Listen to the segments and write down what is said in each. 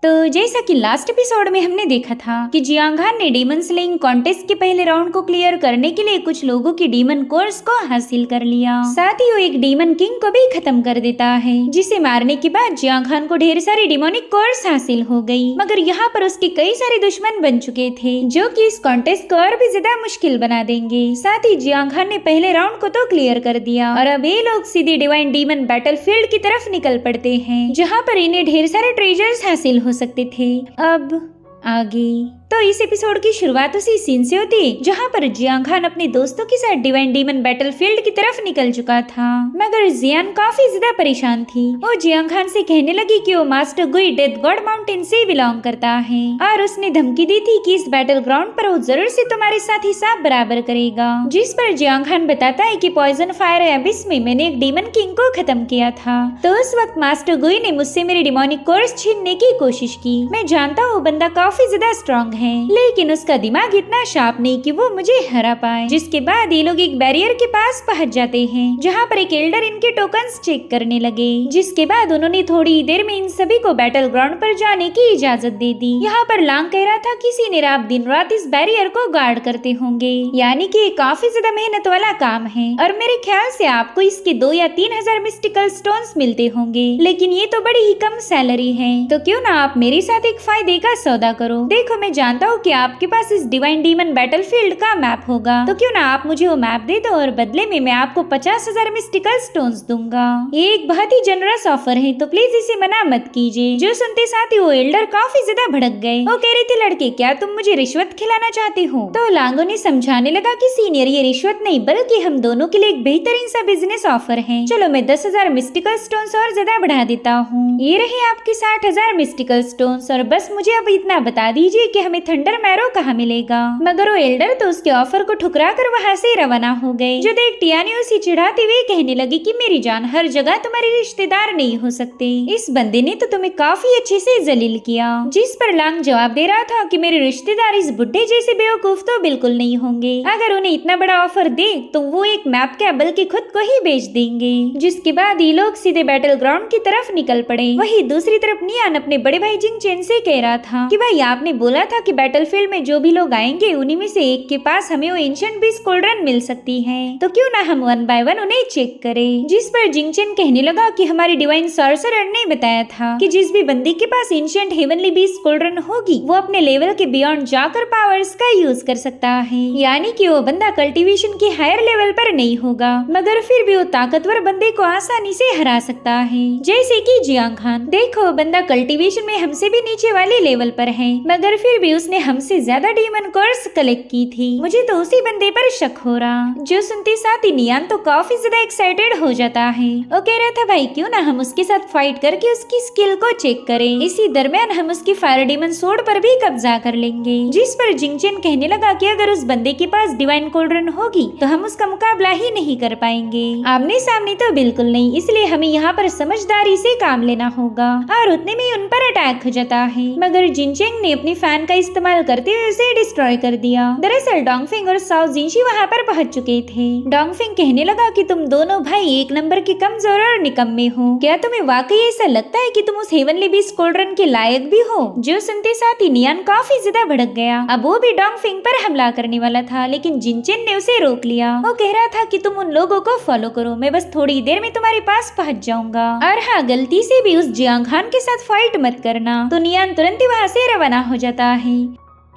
तो जैसा कि लास्ट एपिसोड में हमने देखा था कि जियांगान ने डीमन स्लेइंग कॉन्टेस्ट के पहले राउंड को क्लियर करने के लिए कुछ लोगों की डीमन कोर्स को हासिल कर लिया। साथ ही वो एक डीमन किंग को भी खत्म कर देता है, जिसे मारने के बाद जियांगान को ढेर सारी डिमोनिक कोर्स हासिल हो गई। मगर यहाँ पर उसके कई सारे दुश्मन बन चुके थे जो कि इस कॉन्टेस्ट को और भी ज्यादा मुश्किल बना देंगे। साथ ही जियांगान ने पहले राउंड को तो क्लियर कर दिया और अब ये लोग सीधे डिवाइन डीमन बैटलफील्ड की तरफ निकल पड़ते हैं, जहाँ पर इन्हें ढेर सारे ट्रेजर्स हासिल हो सकते थे। अब आगे तो इस एपिसोड की शुरुआत उसी सीन से होती जहाँ पर जियांगान अपने दोस्तों के साथ डिवाइन डीमन बैटलफील्ड की तरफ निकल चुका था। मगर जियान काफी ज्यादा परेशान थी। वो जियांगान से कहने लगी कि वो मास्टर गुई डेथ गॉड माउंटेन से बिलोंग करता है और उसने धमकी दी थी कि इस बैटल ग्राउंड पर वो जरूर से तुम्हारे साथ हिसाब बराबर करेगा। जिस पर जियांगान बताता है कि पॉइजन फायर एबिस में मैंने एक डीमन किंग को खत्म किया था, तो उस वक्त मास्टर गुई ने मुझसे मेरी डिमोनिक कोर्स छीनने की कोशिश की। मैं जानता हूँ वो बंदा काफी ज्यादा स्ट्रॉन्ग है, लेकिन उसका दिमाग इतना शार्प नहीं कि वो मुझे हरा पाए। जिसके बाद ये लोग एक बैरियर के पास पहुंच जाते हैं, जहाँ पर एक एल्डर इनके टोकन्स चेक करने लगे। जिसके बाद उन्होंने थोड़ी देर में इन सभी को बैटल ग्राउंड पर जाने की इजाजत दे दी। यहाँ पर लांग कह रहा था किसी ने रात दिन रात इस बैरियर को गार्ड करते होंगे, यानी कि ये काफी ज्यादा मेहनत वाला काम है और मेरे ख्याल से आपको इसके 2 या 3 हजार मिस्टिकल स्टोन्स मिलते होंगे, लेकिन ये तो बड़ी ही कम सैलरी है। तो क्यों ना आप मेरे साथ एक फायदे का सौदा करो। देखो मैं जानता हूँ कि आपके पास इस डिवाइन डीमन बैटलफील्ड का मैप होगा, तो क्यों ना आप मुझे वो मैप दे दो और बदले में मैं आपको 50,000 मिस्टिकल स्टोन्स दूंगा। ये एक बहुत ही जनरस ऑफर है, तो प्लीज इसे मना मत कीजिए। जो सुनते साथ ही वो एल्डर काफी ज्यादा भड़क गए। वो कह रहे थे लड़के क्या तुम मुझे रिश्वत खिलाना चाहते हो? तो लांगो ने समझाने लगा कि सीनियर ये रिश्वत नहीं बल्कि हम दोनों के लिए एक बेहतरीन सा बिजनेस ऑफर है। चलो मैं 10,000 मिस्टिकल स्टोन्स और ज्यादा बढ़ा देता हूँ। ये रहे आपके 60,000 मिस्टिकल स्टोन्स और बस मुझे अब इतना बता दीजिए कि हमें थंडर मैरो कहाँ मिलेगा। मगर वो एल्डर तो उसके ऑफर को ठुकरा कर वहाँ से रवाना हो गए। जो देख टियानी उसे चिढ़ाते हुए कहने लगी कि मेरी जान हर जगह तुम्हारे रिश्तेदार नहीं हो सकते। इस बंदे ने तो तुम्हें काफी अच्छे से जलील किया। जिस पर लांग जवाब दे रहा था कि मेरे रिश्तेदार इस बुढ़े जैसे बेवकूफ तो बिल्कुल नहीं होंगे। अगर उन्हें इतना बड़ा ऑफर दे तो वो एक मैप क्या बल्कि खुद को ही बेच देंगे। जिसके बाद ये लोग सीधे बैटल ग्राउंड की तरफ निकल पड़े। वही दूसरी तरफ नियान अपने बड़े भाई जिंग चेन से कह रहा था कि भाई आपने बोला था कि बैटलफील्ड में जो भी लोग आएंगे उन्हीं में से एक के पास हमें वो एंशिएंट बीस्ट कोल्ड्रन मिल सकती है, तो क्यों ना हम 1 बाय 1 उन्हें चेक करें। जिस पर जिंगचेन कहने लगा कि हमारी डिवाइन सॉर्सरर ने बताया था कि जिस भी बंदी के पास एंशिएंट हेवनली बीस्ट कोल्ड्रन होगी वो अपने लेवल के बियॉन्ड जाकर पावर्स का यूज कर सकता है, यानी कि वो बंदा कल्टीवेशन के हायर लेवल पर नहीं होगा मगर फिर भी वो ताकतवर बंदे को आसानी से हरा सकता है। जैसे कि जियांगान देखो बंदा कल्टीवेशन में हमसे भी नीचे वाले लेवल पर है मगर फिर भी उसने हमसे ज्यादा डीमन कोर्स कलेक्ट की थी। मुझे तो उसी बंदे पर शक हो रहा। जो सुनते साथ ही नियान तो काफी ज्यादा एक्साइटेड हो जाता है। वो कह रहा था भाई क्यों ना हम उसके साथ फाइट करके उसकी स्किल को चेक करें। इसी दरमियान हम उसकी फायर डीमन सोर्ड पर भी कब्जा कर लेंगे। जिस पर जिंगचेन कहने लगा कि अगर उस बंदे के पास डिवाइन कोल्ड्रन होगी तो हम उसका मुकाबला ही नहीं कर पाएंगे। आमने सामने तो बिल्कुल नहीं, इसलिए हमें यहाँ पर समझदारी से काम लेना होगा। और उतने में उन पर अटैक हो जाता है मगर जिंगचेन ने अपनी फैन का इस्तेमाल करते हुए उसे डिस्ट्रॉय कर दिया। दरअसल डोंगफिंग और साओ जिनशी वहाँ पर पहुंच चुके थे। डोंगफिंग कहने लगा कि तुम दोनों भाई एक नंबर के कमजोर और निकम्मे हो। क्या तुम्हें वाकई ऐसा लगता है कि तुम उस हेवनली बीस्ट कोल्ड्रन के लायक भी हो? जो सुनते साथ ही नियान काफी ज्यादा भड़क गया। अब वो भी डोंगफिंग पर हमला करने वाला था लेकिन जिनचेन ने उसे रोक लिया। वो कह रहा था कि तुम उन लोगों को फॉलो करो, मैं बस थोड़ी देर में तुम्हारे पास पहुंच जाऊंगा। और हाँ गलती से भी उस जियांगान के साथ फाइट मत करना। तो नियान तुरंत ही वहाँ से रवाना हो जाता है।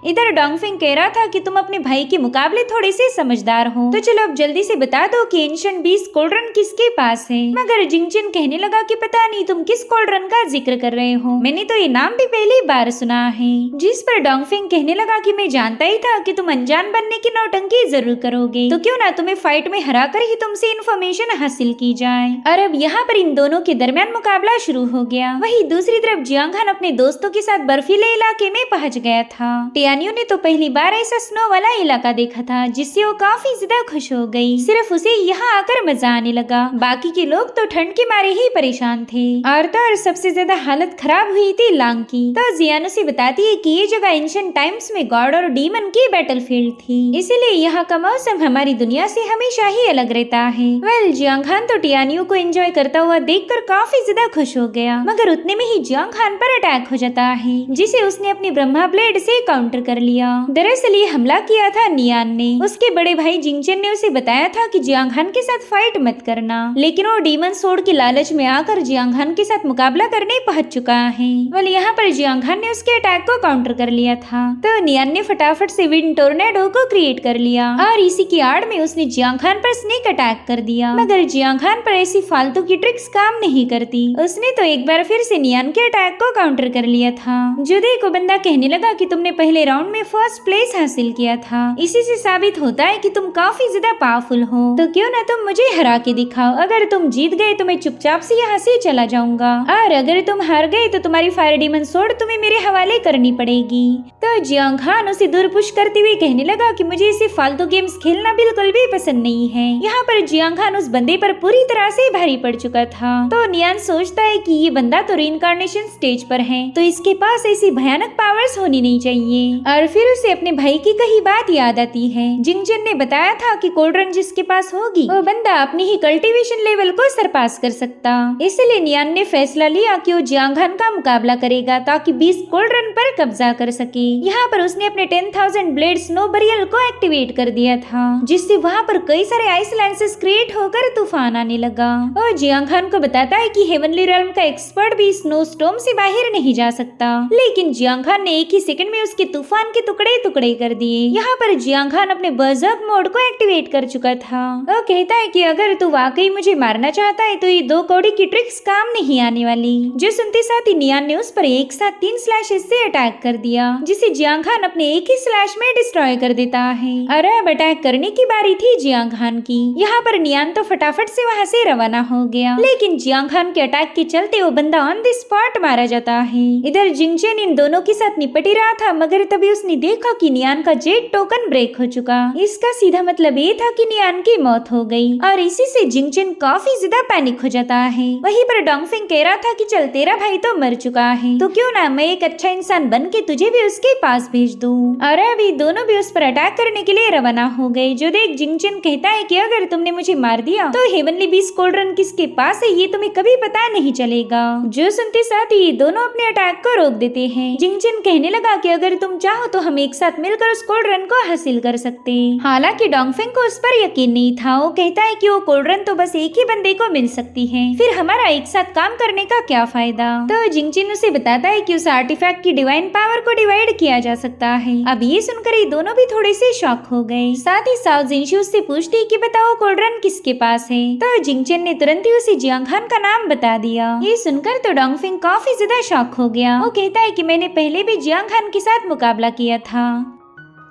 इधर डोंगफिंग कह रहा था कि तुम अपने भाई के मुकाबले थोड़े से समझदार हो, तो चलो अब जल्दी से बता दो कि एंशिएंट बीस्ट कोल्ड्रन किसके पास है। मगर जिंगचेन कहने लगा कि पता नहीं तुम किस कोल्ड्रन का जिक्र कर रहे हो, मैंने तो ये नाम भी पहली बार सुना है। जिस पर डोंगफिंग कहने लगा कि मैं जानता ही था कि तुम अनजान बनने की नौटंकी जरूर करोगे, तो क्यों ना तुम्हें फाइट में हरा कर ही तुमसे इन्फॉर्मेशन हासिल की जाए। और अब यहाँ पर इन दोनों के दरमियान मुकाबला शुरू हो गया। वही दूसरी तरफ जियांगान अपने दोस्तों के साथ बर्फीले इलाके में पहुँच गया था। जियानियो ने तो पहली बार ऐसा स्नो वाला इलाका देखा था, जिससे वो काफी ज्यादा खुश हो गई। सिर्फ उसे यहाँ आकर मजा आने लगा। बाकी के लोग तो ठंड के मारे ही परेशान थे। और तो सबसे ज्यादा हालत खराब हुई थी लांग की। तो जियानो से बताती है कि ये जगह एंशिएंट टाइम्स में गॉड और डीमन की बैटलफील्ड थी, इसीलिए यहाँ का मौसम हमारी दुनिया से हमेशा ही अलग रहता है। वेल, जियांग खान तो टियानियो को एंजॉय करता हुआ देखकर काफी ज्यादा खुश हो गया, मगर उतने में ही जियांग खान पर अटैक हो जाता है, जिसे उसने अपनी ब्रह्मा ब्लेड से काउंटर कर लिया। दरअसल ये हमला किया था नियान ने। उसके बड़े भाई जिंगचेन ने उसे बताया था कि जियांग खान के साथ फाइट मत करना, लेकिन वो डीमन सोर्ड की लालच में आकर जियांग खान के साथ मुकाबला करने पहुंच चुका है। वेल, यहाँ पर जियांग खान ने उसके अटैक को काउंटर कर लिया था, तो नियान ने फटाफट से विंड टोर्नेडो को क्रिएट कर लिया और इसी की आड़ में उसने जियांग खान पर स्नेक अटैक कर दिया। मगर जियांग खान पर ऐसी फालतू की ट्रिक्स काम नहीं करती। उसने तो एक बार फिर से नियान के अटैक को काउंटर कर लिया था। जुदे को बंदा कहने लगा कि तुमने पहले राउंड में फर्स्ट प्लेस हासिल किया था, इसी से साबित होता है कि तुम काफी ज्यादा पावरफुल हो, तो क्यों ना तुम मुझे हरा के दिखाओ। अगर तुम जीत गए तो मैं चुपचाप से यहाँ से चला जाऊंगा, और अगर तुम हार गए तो तुम्हारी फायर डीमन सोर्ड तुम्हें मेरे हवाले करनी पड़ेगी। तो जियांग खान उसे दूर पुश करते हुए कहने लगा कि मुझे ऐसे फालतू गेम्स खेलना बिल्कुल भी पसंद नहीं है। यहाँ पर जियांग खान उस बंदे पर पूरी तरह से भारी पड़ चुका था। तो नियान सोचता है कि ये बंदा तो रीइंकार्नेशन स्टेज पर है, तो इसके पास ऐसी भयानक पावर्स होनी नहीं चाहिए। और फिर उसे अपने भाई की कही बात याद आती है। जिंगचेन ने बताया था कि कोल्ड्रन जिसके पास होगी वो बंदा अपनी ही कल्टीवेशन लेवल को सरपास कर सकता। इसलिए नियान ने फैसला लिया कि वो जियांग खान का मुकाबला करेगा, ताकि 20 कोल्ड्रन पर कब्जा कर सके। यहाँ पर उसने अपने 10,000 ब्लेड स्नो बरियल को एक्टिवेट कर दिया था, जिससे वहाँ पर कई सारे आइस लैंसेस क्रिएट होकर तूफान आने लगा। और जियांग खान को बताता है कि हेवनली रेल्म का एक्सपर्ट भी स्नो स्टॉर्म से बाहर नहीं जा सकता, लेकिन जियांग खान ने एक ही सेकंड में उसके तूफान के टुकड़े टुकड़े कर दिए। यहाँ पर जियांग खान अपने बर्जर्क मोड को एक्टिवेट कर चुका था। वो कहता है कि अगर तू वाकई मुझे मारना चाहता है तो ये 2 कौड़ी की ट्रिक्स काम नहीं आने वाली। जो सुनते साथ ही नियान ने उस पर एक साथ 3 स्लैशेस से अटैक कर दिया, जिसे जियांग खान अपने एक ही स्लैश में डिस्ट्रॉय कर देता है। और अब अटैक करने की बारी थी जियांग खान की। यहाँ पर नियान तो फटाफट से वहाँ से रवाना हो गया, लेकिन जियांग खान के अटैक के चलते वो बंदा ऑन द स्पॉट मारा जाता है। इधर जिंगचेन इन दोनों के साथ निपट ही रहा था, मगर तभी उसने देखा कि नियान का जेट टोकन ब्रेक हो चुका। इसका सीधा मतलब ये था कि नियान की मौत हो गई, और इसी से जिंगचेन काफी ज्यादा पैनिक हो जाता है। वहीं पर डोंगफिंग कह रहा था कि चल तेरा भाई तो मर चुका है, तो क्यों ना मैं एक अच्छा इंसान बन के तुझे भी उसके पास भेज दूं। और अभी दोनों भी उस पर अटैक करने के लिए रवाना हो गए। जो देख जिंगचेन कहता है कि अगर तुमने मुझे मार दिया तो हेवनली बीस्ट कोल्ड्रन किसके पास है ये तुम्हें कभी पता नहीं चलेगा। जो सुनते साथ ही दोनों अपने अटैक को रोक देते हैं। जिंगचेन कहने लगा कि अगर तुम चाहो तो हम एक साथ मिलकर उस कोल्ड्रन को हासिल कर सकते। हालांकि डोंगफिंग को उस पर यकीन नहीं था। वो कहता है कि वो कोल्ड्रन तो बस एक ही बंदे को मिल सकती है, फिर हमारा एक साथ काम करने का क्या फायदा। तो जिंगचेन उसे बताता है कि उस आर्टिफैक्ट की डिवाइन पावर को डिवाइड किया जा सकता है। अब ये सुनकर ये दोनों भी थोड़े से शॉक हो गए। साथ ही साओ जिनशी उससे पूछती कि बताओ कोल्ड्रन किसके पास है। तो जिंगचेन ने तुरंत ही उसे जियांग खान का नाम बता दिया। ये सुनकर तो डोंगफिंग काफी ज्यादा शॉक हो गया। वो कहता है कि मैंने पहले भी जियांग खान के साथ मुकाबला किया था,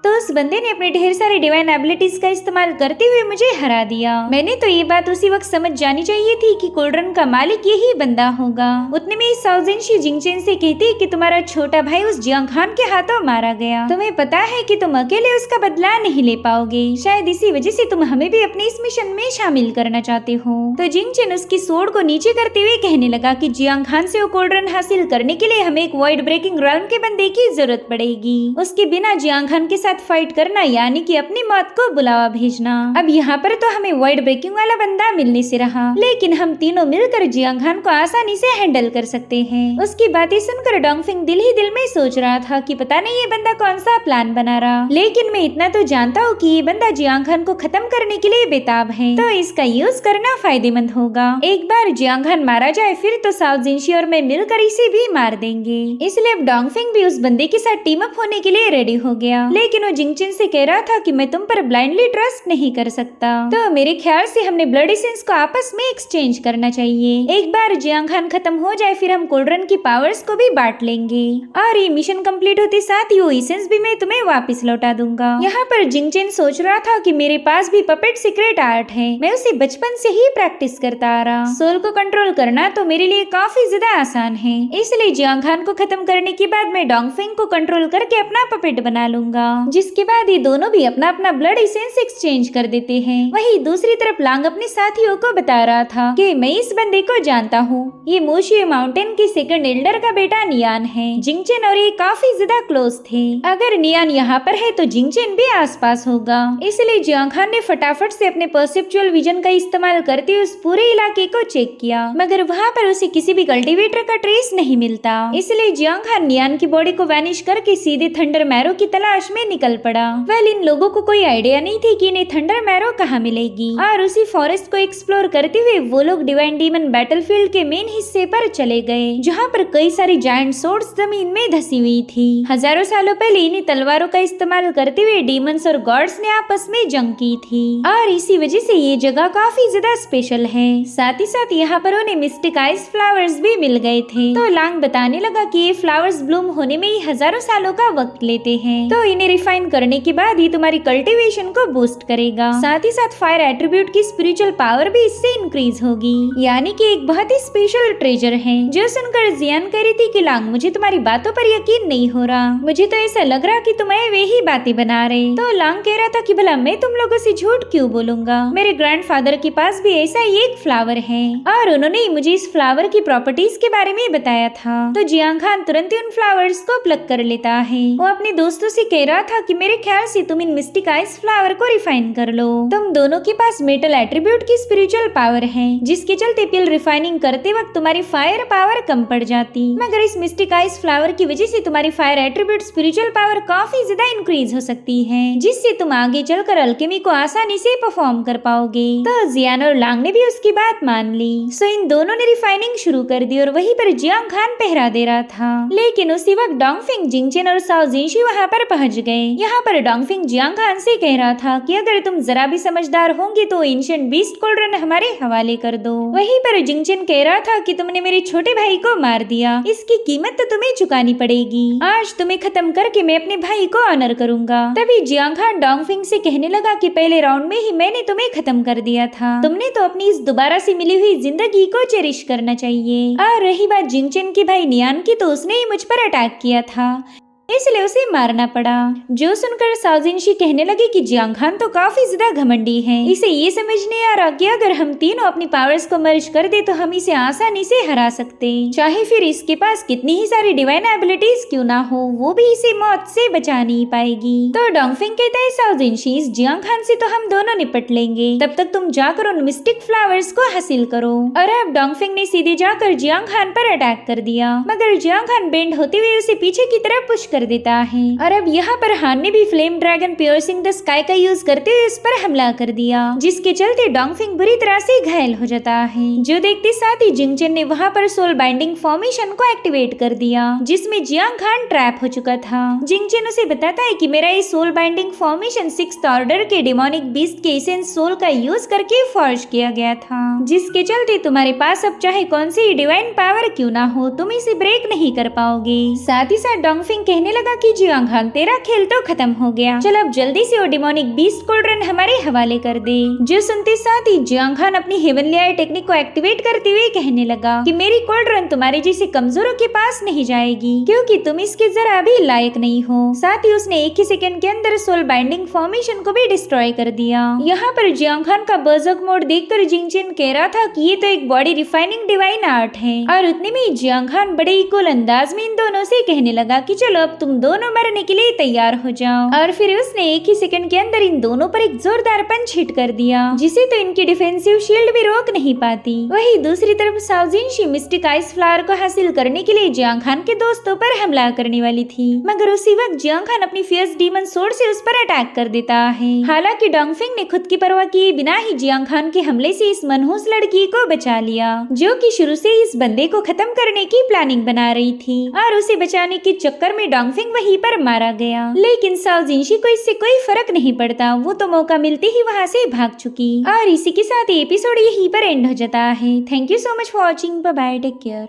तो उस बंदे ने अपने ढेर सारे डिवाइन एबिलिटीज का इस्तेमाल करते हुए मुझे हरा दिया। मैंने तो ये बात उसी वक्त समझ जानी चाहिए थी कि कोल्ड्रन का मालिक यही बंदा होगा। उतने में साओ जिनशी जिंगचेन से कहती कि तुम्हारा छोटा भाई उस जियांग खान के हाथों मारा गया। तुम्हें पता है कि तुम अकेले उसका बदला नहीं ले पाओगे, शायद इसी वजह से तुम हमें भी अपने इस मिशन में शामिल करना चाहते हो। तो जिंगचेन उसकी सोर्ड को नीचे करते हुए कहने लगा कि जियांग खान से वो कोल्ड्रन हासिल करने के लिए हमें एक वॉइड ब्रेकिंग रेल्म के बंदे की जरूरत पड़ेगी। उसके बिना जियांग खान के फाइट करना यानी कि अपनी मौत को बुलावा भेजना। अब यहाँ पर तो हमें वॉइड ब्रेकिंग वाला बंदा मिलने से रहा, लेकिन हम तीनों मिलकर जियांग खान को आसानी से हैंडल कर सकते हैं। उसकी बातें सुनकर डोंगफिंग दिल ही दिल में सोच रहा था कि पता नहीं ये बंदा कौन सा प्लान बना रहा, लेकिन मैं इतना तो जानता हूँ कि ये बंदा जियांग खान को खत्म करने के लिए बेताब है, तो इसका यूज करना फायदेमंद होगा। एक बार जियांग खान मारा जाए फिर तो साओ जिनशी और मैं मिलकर इसे भी मार देंगे। इसलिए अब डोंगफिंग भी उस बंदे के साथ टीम अप होने के लिए रेडी हो गया, लेकिन लेकिन वो जिंगचिन से कह रहा था कि मैं तुम पर ब्लाइंडली ट्रस्ट नहीं कर सकता। तो मेरे ख्याल से हमने ब्लड एसेंस को आपस में एक्सचेंज करना चाहिए। एक बार जियांग खत्म हो जाए फिर हम कोल्ड्रन की पावर्स को भी बांट लेंगे और ये मिशन कंप्लीट होते साथ ही वो एसेंस भी मैं तुम्हें वापस लौटा दूंगा। यहाँ पर जिंगचिन सोच रहा था कि मेरे पास भी पपेट सीक्रेट आर्ट है, मैं उसे बचपन से ही प्रैक्टिस करता आ रहा। सोल को कंट्रोल करना तो मेरे लिए काफी ज्यादा आसान है, इसलिए जियांग खान को खत्म करने के बाद मैं डोंगफेंग को कंट्रोल करके अपना पपेट बना लूंगा, जिसके बाद ये दोनों भी अपना अपना ब्लड एसेंस एक्सचेंज कर देते हैं। वही दूसरी तरफ लांग अपने साथियों को बता रहा था कि मैं इस बंदे को जानता हूँ, ये मोशिए माउंटेन के सेकंड एल्डर का बेटा नियान है। जिंगचेन और ये काफी ज्यादा क्लोज थे, अगर नियान यहाँ पर है तो जिंगचेन भी आसपास होगा, इसलिए जियांग खान ने फटाफट से अपने परसेप्चुअल विजन का इस्तेमाल करते हुए उस पूरे इलाके को चेक किया, मगर वहाँ पर उसे किसी भी कल्टीवेटर का ट्रेस नहीं मिलता। इसलिए जियांग खान नियान की बॉडी को वैनिश करके सीधे थंडर मैरो की तलाश में निकल पड़ा। वेल इन लोगों को कोई आइडिया नहीं थी कि इन्हें थंडर मैरो कहाँ मिलेगी, और उसी फॉरेस्ट को एक्सप्लोर करते हुए वो लोग डिवाइन डीमन बैटलफील्ड के मेन हिस्से पर चले गए, जहाँ पर कई सारी जायंट सोर्ड्स जमीन में धसी हुई थी। हजारों सालों पहले इन्हीं तलवारों का इस्तेमाल करते हुए डीमंस और गॉड्स ने आपस में जंग की थी, और इसी वजह से ये जगह काफी ज्यादा स्पेशल है। साथ ही साथ यहाँ पर उन्हें मिस्टिक आइस फ्लावर्स भी मिल गए थे। तो लांग बताने लगा कि ये फ्लावर्स ब्लूम होने में ही हजारों सालों का वक्त लेते हैं, तो इन्हें रिफाइन करने के बाद ही तुम्हारी कल्टीवेशन को बूस्ट करेगा। साथ ही साथ फायर एट्रीब्यूट की स्पिरिचुअल पावर भी इससे इंक्रीज होगी, यानी कि एक बहुत ही स्पेशल ट्रेजर है। जो सुनकर जियान कह रही थी कि लांग मुझे तुम्हारी बातों पर यकीन नहीं हो रहा, मुझे तो ऐसा लग रहा कि तुम्हें वे ही बातें बना रहे। तो लांग कह रहा था कि भला मैं तुम लोगों से झूठ क्यों बोलूंगा, मेरे ग्रैंडफादर के पास भी ऐसा ही एक फ्लावर है और उन्होंने मुझे इस फ्लावर की प्रॉपर्टीज के बारे में बताया था। तो जियांग खान तुरंत ही उन फ्लावर्स को प्लग कर लेता है। वो अपने दोस्तों से कह रहा था कि मेरे ख्याल से तुम इन मिस्टिक आइस फ्लावर को रिफाइन कर लो, तुम दोनों के पास मेटल एट्रीब्यूट की स्पिरिचुअल पावर है, जिसके चलते पिल रिफाइनिंग करते वक्त तुम्हारी फायर पावर कम पड़ जाती, मगर इस मिस्टिक आइस फ्लावर की वजह से तुम्हारी फायर एट्रीब्यूट स्पिरिचुअल पावर काफी ज्यादा इंक्रीज हो सकती है, जिससे तुम आगे चलकर अल्केमी को आसानी से परफॉर्म कर पाओगे। तो जियान और लांग ने भी उसकी बात मान ली। सो इन दोनों ने रिफाइनिंग शुरू कर दी और वहीं पर जियांग खान पहरा दे रहा था। लेकिन उसी वक्त डोंगफिंग, जिंगचेन और साओ जिनशी वहाँ पर पहुँच गए। यहाँ पर डोंगफिंग जियांग खान से कह रहा था कि अगर तुम जरा भी समझदार होंगे तो एंशिएंट बीस्ट कोल्ड्रन हमारे हवाले कर दो। वहीं पर जिंगचेन कह रहा था कि तुमने मेरे छोटे भाई को मार दिया, इसकी कीमत तो तुम्हें चुकानी पड़ेगी, आज तुम्हें खत्म करके मैं अपने भाई को ऑनर करूंगा। तभी जियांग खान डोंगफिंग से कहने लगा कि पहले राउंड में ही मैंने तुम्हें खत्म कर दिया था, तुमने तो अपनी इस दोबारा से मिली हुई जिंदगी को चेरिश करना चाहिए। और रही बात जिंगचेन के भाई नियान की, तो उसने ही मुझ पर अटैक किया था, इसलिए उसे मारना पड़ा। जो सुनकर साओजिनशी कहने लगी कि जियांग खान तो काफी ज्यादा घमंडी है, इसे ये समझ नहीं आ रहा कि अगर हम तीनों अपनी पावर्स को मर्ज कर दे तो हम इसे आसानी से हरा सकते, चाहे फिर इसके पास कितनी ही सारी डिवाइन एबिलिटीज क्यों ना हो, वो भी इसे मौत से बचा नहीं पाएगी। तो डोंगफिंग कहता है साओजिनशी, इस जियांग खान से तो हम दोनों निपट लेंगे, तब तक तुम जाकर उन मिस्टिक फ्लावर्स को हासिल करो। और अब डोंगफिंग ने सीधे जाकर जियांग खान पर अटैक कर दिया, मगर जियांग खान बेंड होते हुए उसे पीछे की तरफ पुश कर देता है। और अब यहाँ पर हान ने भी flame dragon piercing the sky का यूज करते हुए इस पर हमला कर दिया, जिसके चलते डोंगफिंग बुरी तरह से घायल हो जाता है। जो देखते साथ ही जिंगचेन ने वहाँ पर सोल बाइंडिंग फॉर्मेशन को एक्टिवेट कर दिया, जिसमें जियांग खान ट्रैप हो चुका था। जिंगचेन उसे बताता है कि मेरा ये soul binding formation 6th order के डेमोनिक बीस्ट के एसेंस सोल का यूज करके फॉर्ज किया गया था, जिसके चलते तुम्हारे पास अब चाहे कौन सी डिवाइन पावर क्यों ना हो, तुम इसे ब्रेक नहीं कर पाओगे। साथ ही साथ डोंगफिंग कहने लगा कि जियांग खान तेरा खेल तो खत्म हो गया, चल अब जल्दी से वो डिमोनिक बीस्ट कोल्ड्रन हमारे हवाले कर दे। जो सुनते साथ ही जियांग खान अपनी हेवनली आई टेक्निक को एक्टिवेट करते हुए कहने लगा कि मेरी कोल्ड्रन तुम्हारे जैसे कमजोरों के पास नहीं जाएगी, क्योंकि तुम इसके जरा भी लायक नहीं हो। साथ ही उसने एक ही सेकंड के अंदर सोल बाइंडिंग फॉर्मेशन को भी डिस्ट्रॉय कर दिया। यहाँ पर जियांग खान का बर्जर्क मोड देखकर जिंगचेन कह रहा था कि ये तो एक बॉडी रिफाइनिंग डिवाइन आर्ट है, और उतने में जियांग खान बड़े इक्वल अंदाज में इन दोनों से कहने लगा कि चलो अब तुम दोनों मरने के लिए तैयार हो जाओ। और फिर उसने एक ही सेकंड के अंदर इन दोनों पर एक जोरदार पंच हिट कर दिया, जिसे तो इनकी डिफेंसिव शील्ड भी रोक नहीं पाती। वही दूसरी तरफ साओजिनशी मिस्टिक आइस फ्लावर को हासिल करने के लिए जियांग खान के दोस्तों पर हमला करने वाली थी, मगर उसी वक्त जियांग खान अपनी फियर्स डीमन सोर्ड से उस पर अटैक कर देता है। हालांकि डोंगफिंग ने खुद की परवाह किए बिना ही जियांग खान के हमले से इस मनहूस लड़की को बचा लिया, जो कि शुरू से इस बंदे को खत्म करने की प्लानिंग बना रही थी। और उसे बचाने के चक्कर में डोंगफिंग वहीं पर मारा गया। लेकिन साओ जिनशी को इससे कोई फर्क नहीं पड़ता, वो तो मौका मिलते ही वहाँ से भाग चुकी। और इसी के साथ एपिसोड यहीं पर एंड हो जाता है। Thank you so much for watching. Bye bye, take care.